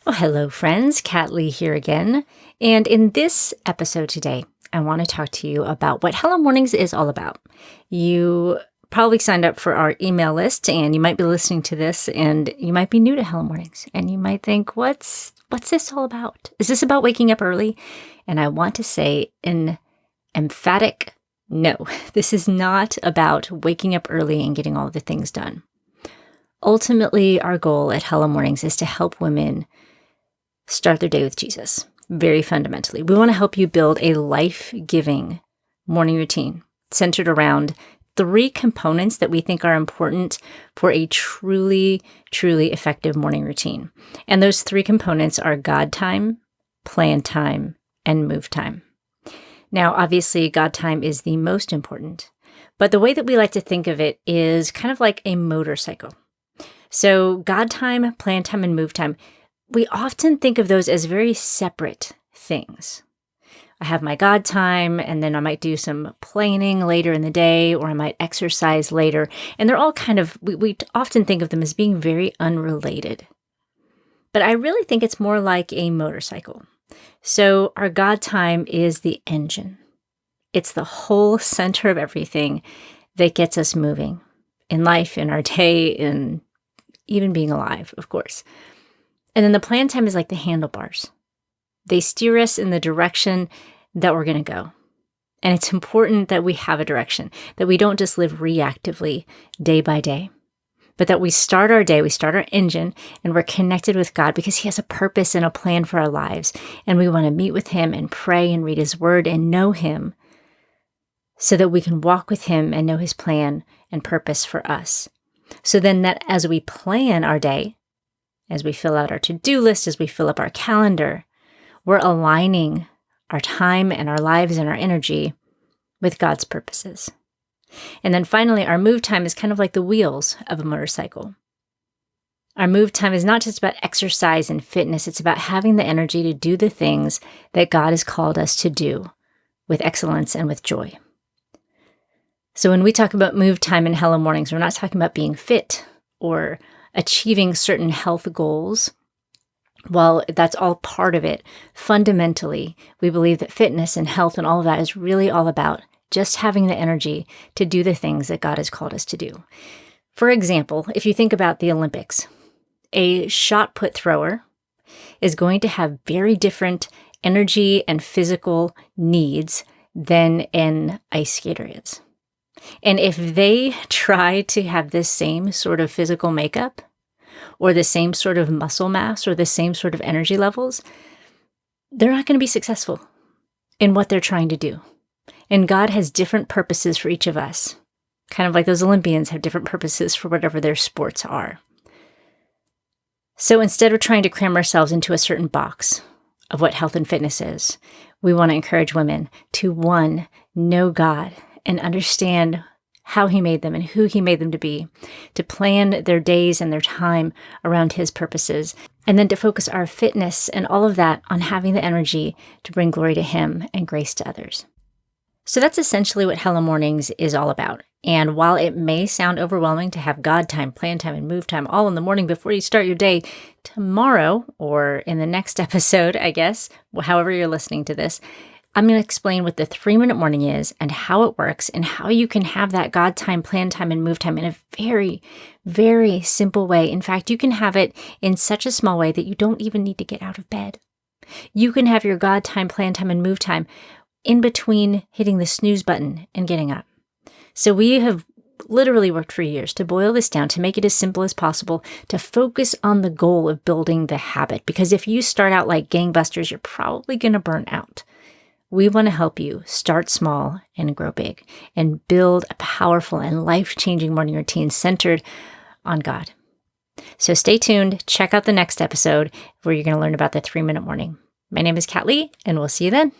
Well, hello, friends. Kat Lee here again. And in this episode today, I want to talk to you about what Hello Mornings is all about. You probably signed up for our email list, and you might be listening to this, and you might be new to Hello Mornings, and you might think, what's this all about? Is this about waking up early? And I want to say an emphatic no. This is not about waking up early and getting all the things done. Ultimately, our goal at Hello Mornings is to help women start their day with Jesus, very fundamentally. We want to help you build a life-giving morning routine centered around 3 components that we think are important for a truly, truly effective morning routine. And those 3 components are God time, plan time, and move time. Now, obviously, God time is the most important, but the way that we like to think of it is kind of like a motorcycle. So God time, plan time, and move time, we often think of those as very separate things. I have my God time, and then I might do some planning later in the day, or I might exercise later. And they're all kind of, we often think of them as being very unrelated. But I really think it's more like a motorcycle. So our God time is the engine. It's the whole center of everything that gets us moving in life, in our day, in even being alive, of course. And then the plan time is like the handlebars. They steer us in the direction that we're going to go. And it's important that we have a direction, that we don't just live reactively day by day, but that we start our day, we start our engine, and we're connected with God because He has a purpose and a plan for our lives. And we want to meet with Him and pray and read His Word and know Him so that we can walk with Him and know His plan and purpose for us. So then that as we plan our day, as we fill out our to-do list, as we fill up our calendar, we're aligning our time and our lives and our energy with God's purposes. And then finally, our move time is kind of like the wheels of a motorcycle. Our move time is not just about exercise and fitness. It's about having the energy to do the things that God has called us to do with excellence and with joy. So when we talk about move time in Hello Mornings, we're not talking about being fit or achieving certain health goals. While that's all part of it, fundamentally, we believe that fitness and health and all of that is really all about just having the energy to do the things that God has called us to do. For example, if you think about the Olympics, a shot put thrower is going to have very different energy and physical needs than an ice skater is. And if they try to have this same sort of physical makeup, or the same sort of muscle mass, or the same sort of energy levels, they're not going to be successful in what they're trying to do. And God has different purposes for each of us, kind of like those Olympians have different purposes for whatever their sports are. So instead of trying to cram ourselves into a certain box of what health and fitness is, we want to encourage women to, 1, know God and understand how He made them and who He made them to be, to plan their days and their time around His purposes, and then to focus our fitness and all of that on having the energy to bring glory to Him and grace to others. So that's essentially what Hello Mornings is all about. And while it may sound overwhelming to have God time, plan time, and move time all in the morning before you start your day, tomorrow, or in the next episode, I guess, however you're listening to this, I'm going to explain what the 3-minute morning is and how it works and how you can have that God time, plan time, and move time in a very, very simple way. In fact, you can have it in such a small way that you don't even need to get out of bed. You can have your God time, plan time, and move time in between hitting the snooze button and getting up. So we have literally worked for years to boil this down, to make it as simple as possible, to focus on the goal of building the habit. Because if you start out like gangbusters, you're probably going to burn out. We want to help you start small and grow big and build a powerful and life-changing morning routine centered on God. So stay tuned. Check out the next episode where you're going to learn about the 3-minute morning. My name is Kat Lee, and we'll see you then.